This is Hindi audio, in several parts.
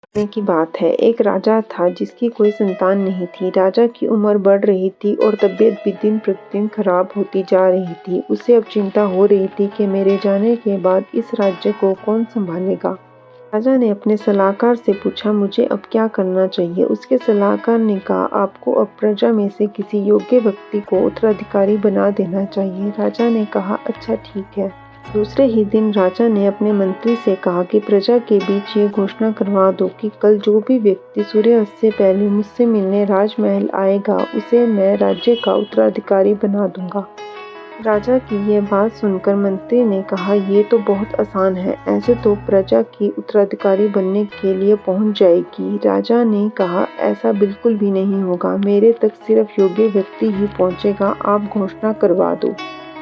समय की बात है, एक राजा था जिसकी कोई संतान नहीं थी। राजा की उम्र बढ़ रही थी और तबीयत भी दिन प्रतिदिन खराब होती जा रही थी। उसे अब चिंता हो रही थी कि मेरे जाने के बाद इस राज्य को कौन संभालेगा। राजा ने अपने सलाहकार से पूछा, मुझे अब क्या करना चाहिए। उसके सलाहकार ने कहा, आपको अब प्रजा में से किसी योग्य व्यक्ति को उत्तराधिकारी बना देना चाहिए। राजा ने कहा, अच्छा ठीक है। दूसरे ही दिन राजा ने अपने मंत्री से कहा कि प्रजा के बीच ये घोषणा करवा दो कि कल जो भी व्यक्ति सूर्यास्त से पहले मुझसे मिलने राजमहल आएगा, उसे मैं राज्य का उत्तराधिकारी बना दूंगा। राजा की यह बात सुनकर मंत्री ने कहा, ये तो बहुत आसान है, ऐसे तो प्रजा की उत्तराधिकारी बनने के लिए पहुंच जाएगी। राजा ने कहा, ऐसा बिल्कुल भी नहीं होगा, मेरे तक सिर्फ योग्य व्यक्ति ही पहुंचेगा, आप घोषणा करवा दो।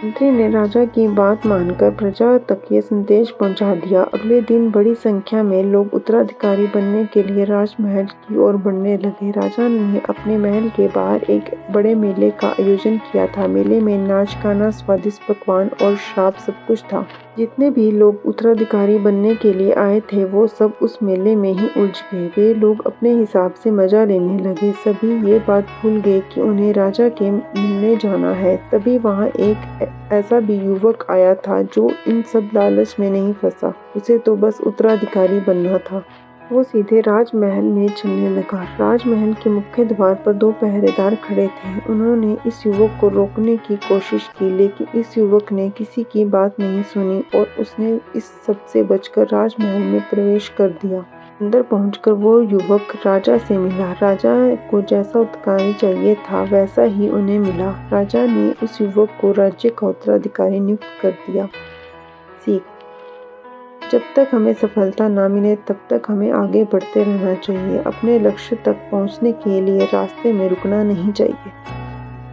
मंत्री ने राजा की बात मानकर प्रजा तक ये संदेश पहुंचा दिया। अगले दिन बड़ी संख्या में लोग उत्तराधिकारी बनने के लिए राजमहल की ओर बढ़ने लगे। राजा ने अपने महल के बाहर एक बड़े मेले का आयोजन किया था। मेले में नाच गाना, स्वादिष्ट पकवान और शराब सब कुछ था। जितने भी लोग उत्तराधिकारी बनने के लिए आए थे वो सब उस मेले में ही उलझ गए। वे लोग अपने हिसाब से मजा लेने लगे। सभी ये बात भूल गए कि उन्हें राजा के मिलने जाना है। तभी वहाँ एक ऐसा भी युवक आया था जो इन सब लालच में नहीं फंसा। उसे तो बस उत्तराधिकारी बनना था। वो सीधे राजमहल में चलने लगा। राजमहल के मुख्य द्वार पर 2 पहरेदार खड़े थे। उन्होंने इस युवक को रोकने की कोशिश की, लेकिन इस युवक ने किसी की बात नहीं सुनी और उसने इस सब से बचकर राजमहल में प्रवेश कर दिया। अंदर पहुंचकर वो युवक राजा से मिला। राजा को जैसा उत्तराधिकारी चाहिए था वैसा ही उन्हें मिला। राजा ने उस युवक को राज्य का उत्तराधिकारी नियुक्त कर दिया। सीख: जब तक हमें सफलता ना मिले तब तक हमें आगे बढ़ते रहना चाहिए। अपने लक्ष्य तक पहुंचने के लिए रास्ते में रुकना नहीं चाहिए।